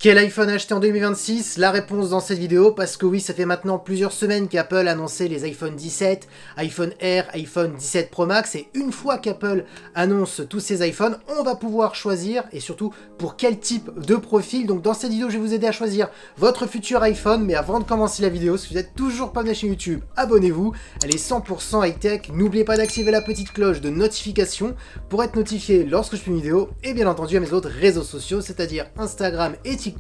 Quel iPhone acheter en 2026? La réponse dans cette vidéo, parce que oui, ça fait maintenant plusieurs semaines qu'Apple a annoncé les iPhone 17, iPhone Air, iPhone 17 Pro Max, et une fois qu'Apple annonce tous ces iPhones, on va pouvoir choisir, et surtout pour quel type de profil. Donc dans cette vidéo, je vais vous aider à choisir votre futur iPhone, mais avant de commencer la vidéo, si vous n'êtes toujours pas venu à la chaîne YouTube, abonnez-vous, elle est 100% high-tech, n'oubliez pas d'activer la petite cloche de notification pour être notifié lorsque je fais une vidéo, et bien entendu à mes autres réseaux sociaux, c'est-à-dire Instagram et TikTok.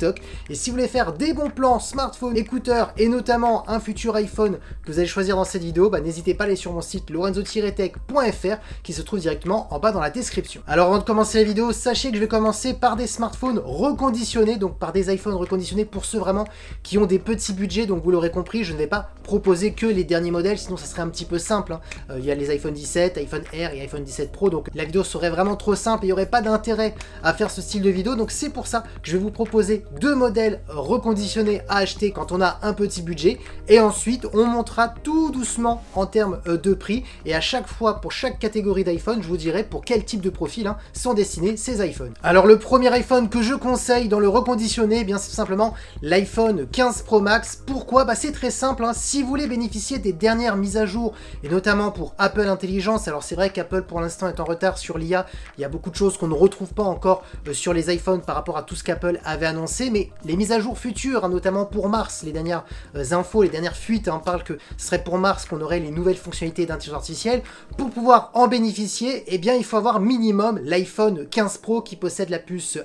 Et si vous voulez faire des bons plans smartphone, écouteurs et notamment un futur iPhone que vous allez choisir dans cette vidéo, n'hésitez pas à aller sur mon site lorenzo-tech.fr qui se trouve directement en bas dans la description. Alors avant de commencer la vidéo, sachez que je vais commencer par des smartphones reconditionnés, donc par des iPhones reconditionnés pour ceux vraiment qui ont des petits budgets. Donc vous l'aurez compris, je ne vais pas proposer que les derniers modèles, sinon ça serait un petit peu simple. Il y a les iPhone 17, iPhone Air et iPhone 17 Pro, donc la vidéo serait vraiment trop simple et il n'y aurait pas d'intérêt à faire ce style de vidéo. Donc c'est pour ça que je vais vous proposer deux modèles reconditionnés à acheter quand on a un petit budget, et ensuite on montera tout doucement en termes de prix, et à chaque fois pour chaque catégorie d'iPhone je vous dirai pour quel type de profil sont destinés ces iPhones. Alors le premier iPhone que je conseille dans le reconditionné, eh bien c'est simplement l'iPhone 15 Pro Max. Pourquoi? C'est très simple, si vous voulez bénéficier des dernières mises à jour, et notamment pour Apple Intelligence. Alors c'est vrai qu'Apple pour l'instant est en retard sur l'IA, il y a beaucoup de choses qu'on ne retrouve pas encore sur les iPhones par rapport à tout ce qu'Apple avait annoncé, mais les mises à jour futures, notamment pour mars, les dernières infos, les dernières fuites parlent que ce serait pour mars qu'on aurait les nouvelles fonctionnalités d'intelligence artificielle. Pour pouvoir en bénéficier, eh bien il faut avoir minimum l'iPhone 15 Pro qui possède la puce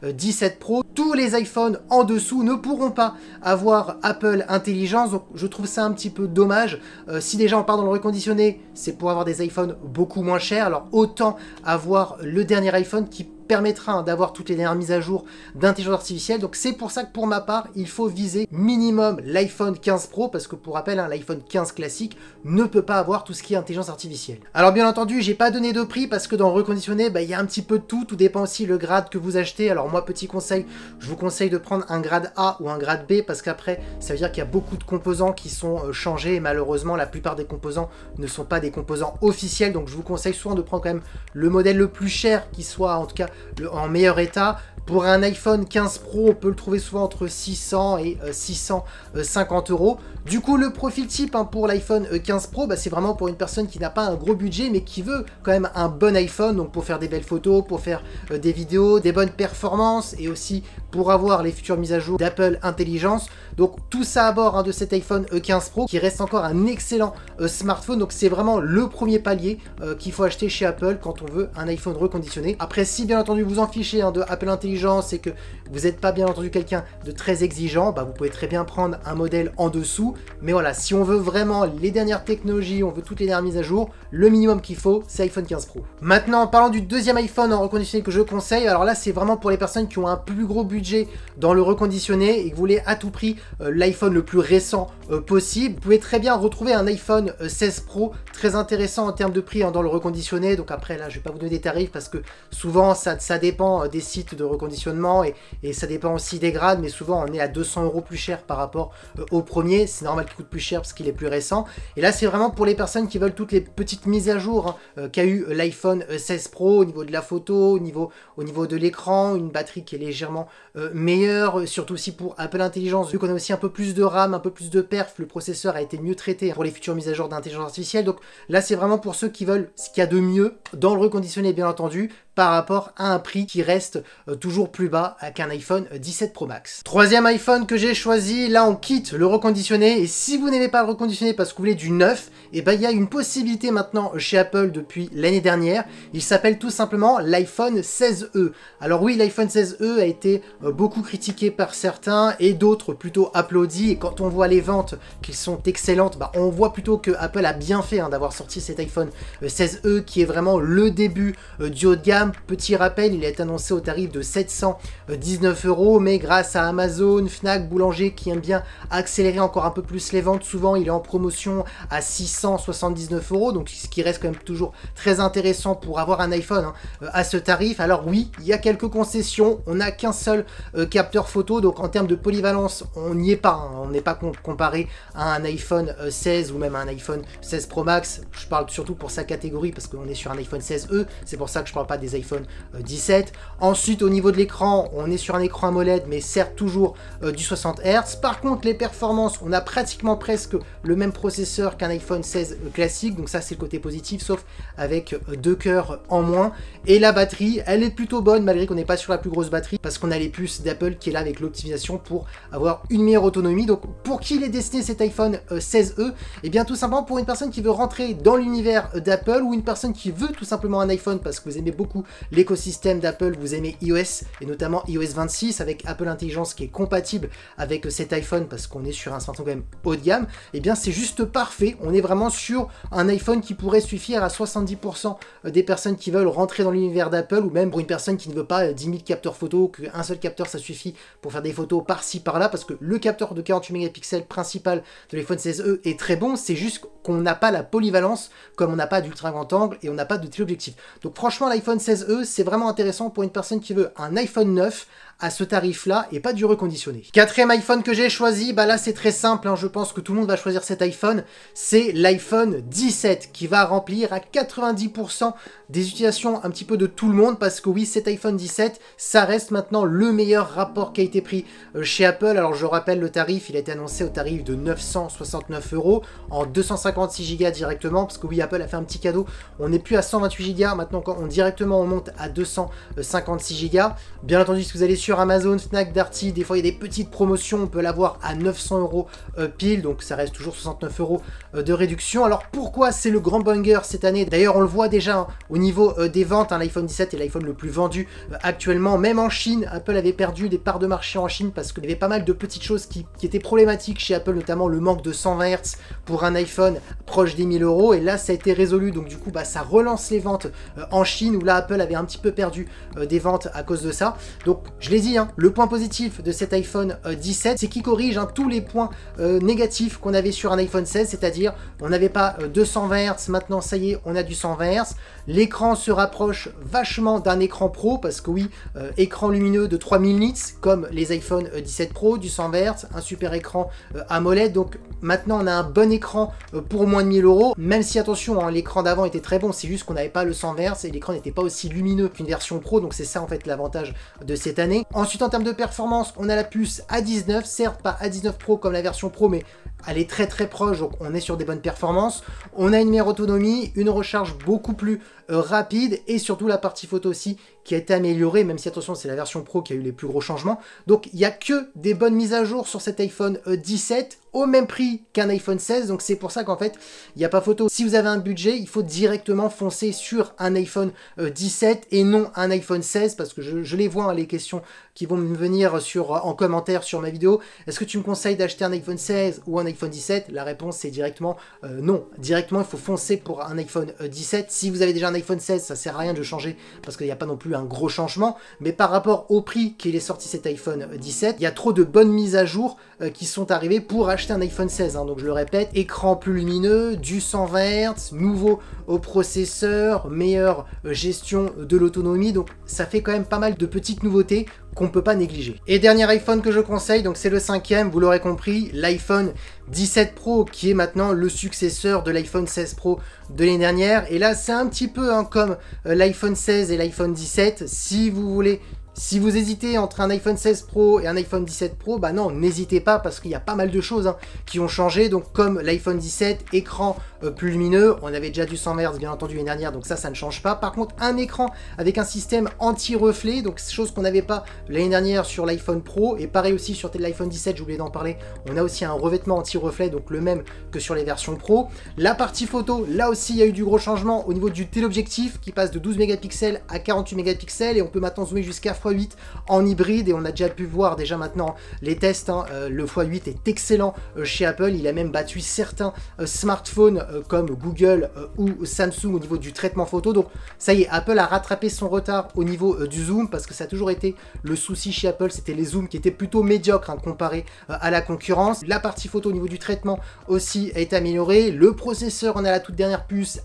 A17 Pro. Tous les iPhones en dessous ne pourront pas avoir Apple Intelligence, donc je trouve ça un petit peu dommage. Si déjà on part dans le reconditionné, c'est pour avoir des iPhones beaucoup moins chers, alors autant avoir le dernier iPhone qui permettra d'avoir toutes les dernières mises à jour d'intelligence artificielle. Donc c'est pour ça que pour ma part, il faut viser minimum l'iPhone 15 Pro, parce que pour rappel, l'iPhone 15 classique ne peut pas avoir tout ce qui est intelligence artificielle. Alors bien entendu, j'ai pas donné de prix parce que dans le reconditionné, il y a un petit peu de tout dépend aussi le grade que vous achetez. Alors moi, petit conseil, je vous conseille de prendre un grade A ou un grade B, parce qu'après, ça veut dire qu'il y a beaucoup de composants qui sont changés, et malheureusement, la plupart des composants ne sont pas des composants officiels. Donc je vous conseille souvent de prendre quand même le modèle le plus cher, qui soit en tout cas en meilleur état. Pour un iPhone 15 Pro, on peut le trouver souvent entre 600 et 650 euros. Du coup, le profil type pour l'iPhone 15 Pro, c'est vraiment pour une personne qui n'a pas un gros budget, mais qui veut quand même un bon iPhone, donc pour faire des belles photos, pour faire des vidéos, des bonnes performances, et aussi pour avoir les futures mises à jour d'Apple Intelligence. Donc tout ça à bord de cet iPhone 15 Pro, qui reste encore un excellent smartphone. Donc c'est vraiment le premier palier qu'il faut acheter chez Apple quand on veut un iPhone reconditionné. Après, si bien entendu vous en fichez de Apple Intelligence et que vous n'êtes pas bien entendu quelqu'un de très exigeant, vous pouvez très bien prendre un modèle en dessous. Mais voilà, si on veut vraiment les dernières technologies, on veut toutes les dernières mises à jour, le minimum qu'il faut, c'est iPhone 15 Pro. Maintenant, en parlant du deuxième iPhone en reconditionné que je conseille, alors là c'est vraiment pour les personnes qui ont un plus gros budget dans le reconditionné et que vous voulez à tout prix l'iPhone le plus récent possible. Vous pouvez très bien retrouver un iPhone 16 Pro très intéressant en termes de prix dans le reconditionné. Donc après là, je vais pas vous donner des tarifs parce que souvent ça dépend des sites de reconditionnement et ça dépend aussi des grades, mais souvent on est à 200 euros plus cher par rapport au premier. C'est normal qu'il coûte plus cher parce qu'il est plus récent. Et là c'est vraiment pour les personnes qui veulent toutes les petites mises à jour qu'a eu l'iPhone 16 Pro au niveau de la photo, au niveau de l'écran, une batterie qui est légèrement meilleure, surtout aussi pour Apple Intelligence, vu qu'on a aussi un peu plus de RAM, un peu plus de perf, le processeur a été mieux traité pour les futures mises à jour d'intelligence artificielle. Donc là c'est vraiment pour ceux qui veulent ce qu'il y a de mieux dans le reconditionné, bien entendu, par rapport à un prix qui reste toujours plus bas qu'un iPhone 17 Pro Max. Troisième iPhone que j'ai choisi, là on quitte le reconditionné, et si vous n'aimez pas le reconditionné parce que vous voulez du neuf, et il y a une possibilité maintenant chez Apple depuis l'année dernière. Il s'appelle tout simplement l'iPhone 16e. Alors oui, l'iPhone 16e a été beaucoup critiqué par certains et d'autres plutôt applaudi, et quand on voit les ventes qui sont excellentes, on voit plutôt que Apple a bien fait d'avoir sorti cet iPhone 16e qui est vraiment le début du haut de gamme. Petit rappel, il est annoncé au tarif de 719 euros, mais grâce à Amazon, Fnac, Boulanger qui aiment bien accélérer encore un peu plus les ventes, souvent il est en promotion à 679 euros, donc ce qui reste quand même toujours très intéressant pour avoir un iPhone à ce tarif. Alors oui, il y a quelques concessions, on n'a qu'un seul capteur photo, donc en termes de polyvalence, on n'y est pas, on n'est pas comparé à un iPhone 16 ou même à un iPhone 16 Pro Max. Je parle surtout pour sa catégorie parce qu'on est sur un iPhone 16e, c'est pour ça que je parle pas des les iPhone 17. Ensuite, au niveau de l'écran, on est sur un écran AMOLED, mais certes toujours du 60 Hz. Par contre, les performances, on a pratiquement presque le même processeur qu'un iPhone 16 classique, donc ça c'est le côté positif, sauf avec 2 cœurs en moins. Et la batterie, elle est plutôt bonne, malgré qu'on n'est pas sur la plus grosse batterie, parce qu'on a les puces d'Apple qui est là avec l'optimisation pour avoir une meilleure autonomie. Donc pour qui il est destiné cet iPhone 16e? Et bien tout simplement pour une personne qui veut rentrer dans l'univers d'Apple, ou une personne qui veut tout simplement un iPhone parce que vous aimez beaucoup l'écosystème d'Apple, vous aimez iOS, et notamment iOS 26 avec Apple Intelligence qui est compatible avec cet iPhone, parce qu'on est sur un smartphone quand même haut de gamme. Et bien c'est juste parfait, on est vraiment sur un iPhone qui pourrait suffire à 70% des personnes qui veulent rentrer dans l'univers d'Apple, ou même pour une personne qui ne veut pas 10 000 capteurs photos, qu'un seul capteur ça suffit pour faire des photos par-ci par-là, parce que le capteur de 48 mégapixels principal de l'iPhone 16e est très bon, c'est juste qu'on n'a pas la polyvalence, comme on n'a pas d'ultra grand angle et on n'a pas de téléobjectif. Donc franchement l'iPhone 16e c'est vraiment intéressant pour une personne qui veut un iPhone 9 à ce tarif-là et pas du reconditionné. Quatrième iPhone que j'ai choisi, bah là c'est très simple, hein, je pense que tout le monde va choisir cet iPhone, c'est l'iPhone 17 qui va remplir à 90% des utilisations un petit peu de tout le monde, parce que oui, cet iPhone 17, ça reste maintenant le meilleur rapport qualité-prix chez Apple. Alors je rappelle le tarif, il a été annoncé au tarif de 969 € en 256 Go directement, parce que oui, Apple a fait un petit cadeau, on n'est plus à 128 Go, maintenant quand directement on monte à 256 Go. Bien entendu, si vous allez sur Amazon, Fnac, Darty, des fois il y a des petites promotions, on peut l'avoir à 900 € pile, donc ça reste toujours 69 € de réduction. Alors pourquoi c'est le grand banger cette année? D'ailleurs on le voit déjà hein, au niveau des ventes, hein, l'iPhone 17 est l'iPhone le plus vendu actuellement, même en Chine. Apple avait perdu des parts de marché en Chine parce qu'il y avait pas mal de petites choses qui étaient problématiques chez Apple, notamment le manque de 120 Hz pour un iPhone proche des 1000 €, et là ça a été résolu, donc du coup bah, ça relance les ventes en Chine, où là Apple avait un petit peu perdu des ventes à cause de ça. Donc je l'ai dit, hein, le point positif de cet iPhone 17, c'est qu'il corrige hein, tous les points négatifs qu'on avait sur un iPhone 16, c'est-à-dire on n'avait pas 220 Hz, maintenant ça y est, on a du 120 Hz. L'écran se rapproche vachement d'un écran pro, parce que oui, écran lumineux de 3000 nits, comme les iPhone 17 Pro, du 120 Hz, un super écran AMOLED, donc maintenant on a un bon écran pour moins de 1000 €, même si attention, hein, l'écran d'avant était très bon, c'est juste qu'on n'avait pas le 120 Hz et l'écran n'était pas aussi lumineux qu'une version Pro, donc c'est ça en fait l'avantage de cette année. Ensuite en termes de performance, on a la puce A19, certes pas A19 Pro comme la version Pro, mais elle est très très proche, donc on est sur des bonnes performances. On a une meilleure autonomie, une recharge beaucoup plus rapide, et surtout la partie photo aussi qui a été améliorée, même si attention c'est la version Pro qui a eu les plus gros changements. Donc il n'y a que des bonnes mises à jour sur cet iPhone 17 au même prix qu'un iPhone 16, donc c'est pour ça qu'en fait il n'y a pas photo. Si vous avez un budget, il faut directement foncer sur un iPhone 17 et non un iPhone 16, parce que je les vois hein, les questions qui vont me venir en commentaire sur ma vidéo. Est-ce que tu me conseilles d'acheter un iPhone 16 ou un iPhone 17? La réponse c'est directement non. Directement il faut foncer pour un iPhone 17. Si vous avez déjà un iPhone 16, ça sert à rien de changer, parce qu'il n'y a pas non plus un gros changement, mais par rapport au prix qu'il est sorti cet iPhone 17, il y a trop de bonnes mises à jour qui sont arrivées pour acheter un iPhone 16, hein. Donc je le répète, écran plus lumineux, du 120 Hz, nouveau au processeur, meilleure gestion de l'autonomie, donc ça fait quand même pas mal de petites nouveautés qu'on peut pas négliger. Et dernier iPhone que je conseille, donc c'est le 5e, vous l'aurez compris, l'iPhone 17 Pro, qui est maintenant le successeur de l'iPhone 16 Pro de l'année dernière. Et là c'est un petit peu hein, comme l'iPhone 16 et l'iPhone 17, si vous hésitez entre un iPhone 16 Pro et un iPhone 17 Pro, bah non, n'hésitez pas, parce qu'il y a pas mal de choses hein, qui ont changé. Donc comme l'iPhone 17, écran plus lumineux, on avait déjà du 120 Hz bien entendu l'année dernière, donc ça ne change pas. Par contre, un écran avec un système anti-reflet, donc chose qu'on n'avait pas l'année dernière sur l'iPhone Pro, et pareil aussi sur l'iPhone 17, j'ai oublié d'en parler, on a aussi un revêtement anti-reflet, donc le même que sur les versions Pro. La partie photo, là aussi il y a eu du gros changement au niveau du téléobjectif, qui passe de 12 mégapixels à 48 mégapixels, et on peut maintenant zoomer jusqu'à x8 en hybride, et on a déjà pu voir déjà maintenant les tests, hein, le x8 est excellent chez Apple, il a même battu certains smartphones comme Google ou Samsung au niveau du traitement photo. Donc ça y est, Apple a rattrapé son retard au niveau du zoom, parce que ça a toujours été le souci chez Apple, c'était les zooms qui étaient plutôt médiocres hein, comparé à la concurrence. La partie photo au niveau du traitement aussi a été améliorée, le processeur, on a la toute dernière puce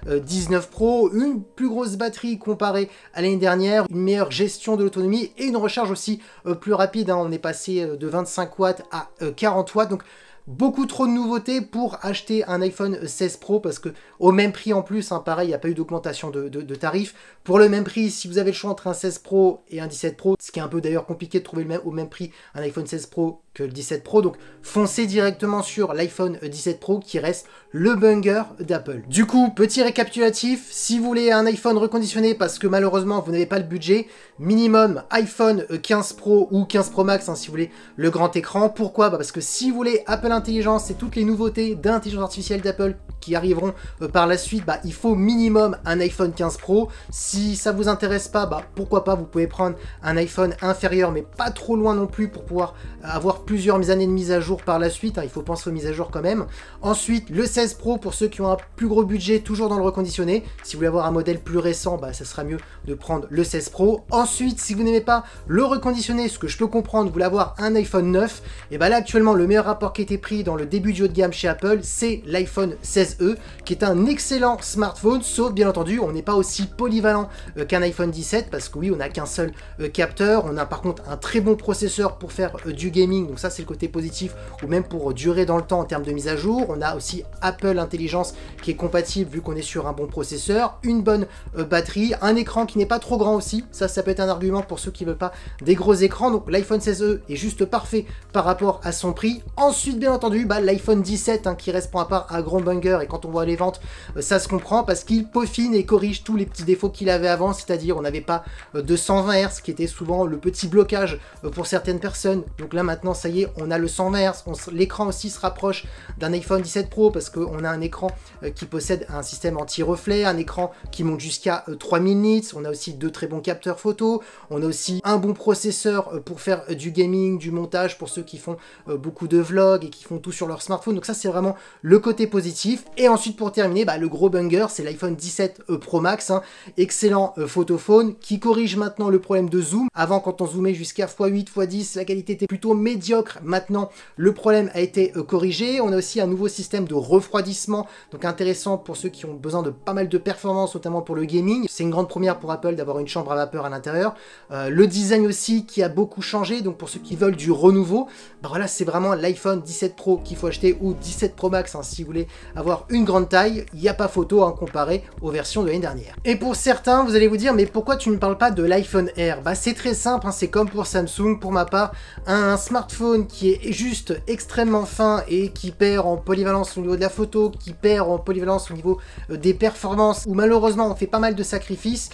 A19 Pro, une plus grosse batterie comparée à l'année dernière, une meilleure gestion de l'autonomie et une recharge aussi plus rapide, hein. On est passé de 25 watts à 40 watts, donc beaucoup trop de nouveautés pour acheter un iPhone 16 Pro, parce que au même prix en plus, hein, pareil, il n'y a pas eu d'augmentation de tarifs. Pour le même prix, si vous avez le choix entre un 16 Pro et un 17 Pro, ce qui est un peu d'ailleurs compliqué de trouver au même prix un iPhone 16 Pro que le 17 Pro, donc foncez directement sur l'iPhone 17 Pro qui reste le banger d'Apple. Du coup, petit récapitulatif, si vous voulez un iPhone reconditionné parce que malheureusement vous n'avez pas le budget, minimum iPhone 15 Pro ou 15 Pro Max, hein, si vous voulez le grand écran. Pourquoi? Parce que si vous voulez Apple Intelligence et toutes les nouveautés d'intelligence artificielle d'Apple qui arriveront par la suite, il faut minimum un iPhone 15 Pro. Si ça vous intéresse pas, pourquoi pas, vous pouvez prendre un iPhone inférieur mais pas trop loin non plus pour pouvoir avoir plusieurs années de mise à jour par la suite, hein, il faut penser aux mises à jour quand même. Ensuite, le 16 Pro pour ceux qui ont un plus gros budget, toujours dans le reconditionné. Si vous voulez avoir un modèle plus récent, ça sera mieux de prendre le 16 Pro. Ensuite, si vous n'aimez pas le reconditionné, ce que je peux comprendre, vous voulez avoir un iPhone 9, et là actuellement le meilleur rapport qui a été pris dans le début du haut de gamme chez Apple, c'est l'iPhone 16e, qui est un excellent smartphone, sauf bien entendu, on n'est pas aussi polyvalent qu'un iPhone 17, parce que oui, on n'a qu'un seul capteur, on a par contre un très bon processeur pour faire du gaming, donc ça c'est le côté positif, ou même pour durer dans le temps en termes de mise à jour. On a aussi Apple Intelligence qui est compatible vu qu'on est sur un bon processeur, une bonne batterie, un écran qui n'est pas trop grand aussi, ça peut être un argument pour ceux qui ne veulent pas des gros écrans, donc l'iPhone 16e est juste parfait par rapport à son prix. Ensuite bien entendu l'iPhone 17 qui reste pour ma part un grand banger, et quand on voit les ventes ça se comprend parce qu'il peaufine et corrige tous les petits défauts qu'il avait avant, c'est-à-dire on n'avait pas de 120 Hz qui était souvent le petit blocage pour certaines personnes, donc là maintenant ça y est, on a le 120 Hz, l'écran aussi se rapproche d'un iPhone 17 Pro parce qu'on a un écran qui possède un système anti-reflet, un écran qui monte jusqu'à 3000 nits, on a aussi deux très bons capteurs photo, on a aussi un bon processeur pour faire du gaming, du montage pour ceux qui font beaucoup de vlogs et qui font tout sur leur smartphone, donc ça c'est vraiment le côté positif. Et ensuite pour terminer, le gros banger c'est l'iPhone 17 Pro Max, excellent photophone qui corrige maintenant le problème de zoom. Avant quand on zoomait jusqu'à x8, x10, la qualité était plutôt médiocre, maintenant le problème a été corrigé. On a aussi un nouveau système de refroidissement, donc intéressant pour ceux qui ont besoin de pas mal de performance, notamment pour le gaming. C'est une grande première pour Apple d'avoir une chambre à vapeur à l'intérieur. Le design aussi qui a beaucoup changé, donc pour ceux qui veulent du renouveau, voilà, c'est vraiment l'iPhone 17 Pro qu'il faut acheter, ou 17 Pro Max si vous voulez avoir une grande taille. Il n'y a pas photo comparé aux versions de l'année dernière. Et pour certains, vous allez vous dire, mais pourquoi tu ne parles pas de l'iPhone Air? C'est très simple, c'est comme pour Samsung, pour ma part, un smartphone qui est juste extrêmement fin et qui perd en polyvalence au niveau de la photo, qui perd en polyvalence au niveau des performances, où malheureusement on fait pas mal de sacrifices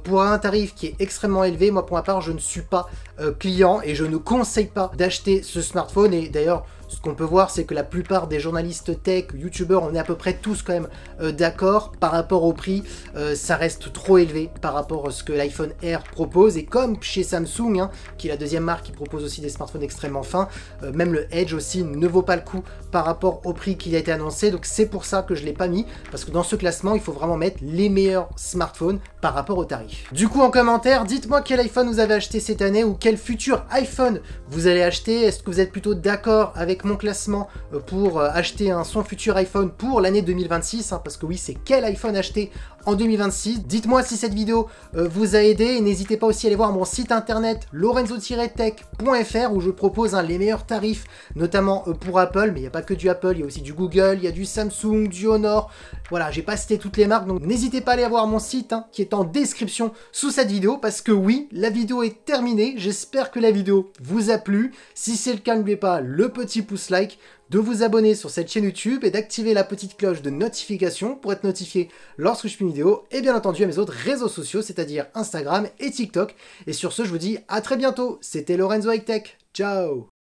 pour un tarif qui est extrêmement élevé. Moi pour ma part, je ne suis pas client et je ne conseille pas d'acheter ce smartphone. Et d'ailleurs, ce qu'on peut voir, c'est que la plupart des journalistes tech, youtubeurs, on est à peu près tous quand même d'accord par rapport au prix. Ça reste trop élevé par rapport à ce que l'iPhone Air propose. Et comme chez Samsung, qui est la deuxième marque qui propose aussi des smartphones extrêmement fins, même le Edge aussi ne vaut pas le coup par rapport au prix qu'il a été annoncé. Donc c'est pour ça que je ne l'ai pas mis, parce que dans ce classement, il faut vraiment mettre les meilleurs smartphones par rapport au tarif. Du coup, en commentaire, dites-moi quel iPhone vous avez acheté cette année ou quel futur iPhone vous allez acheter. Est-ce que vous êtes plutôt d'accord avec mon classement pour acheter son futur iPhone pour l'année 2026, parce que oui, c'est quel iPhone acheter en 2026. Dites-moi si cette vidéo vous a aidé, et n'hésitez pas aussi à aller voir mon site internet lorenzo-tech.fr où je propose les meilleurs tarifs, notamment pour Apple, mais il n'y a pas que du Apple, il y a aussi du Google, il y a du Samsung, du Honor, voilà, j'ai pas cité toutes les marques, donc n'hésitez pas à aller voir mon site qui est en description sous cette vidéo, parce que oui, la vidéo est terminée. J'espère que la vidéo vous a plu. Si c'est le cas, n'oubliez pas le petit pouce like, de vous abonner sur cette chaîne YouTube et d'activer la petite cloche de notification pour être notifié lorsque je fais une vidéo, et bien entendu à mes autres réseaux sociaux, c'est-à-dire Instagram et TikTok. Et sur ce, je vous dis à très bientôt. C'était Lorenzo High Tech. Ciao!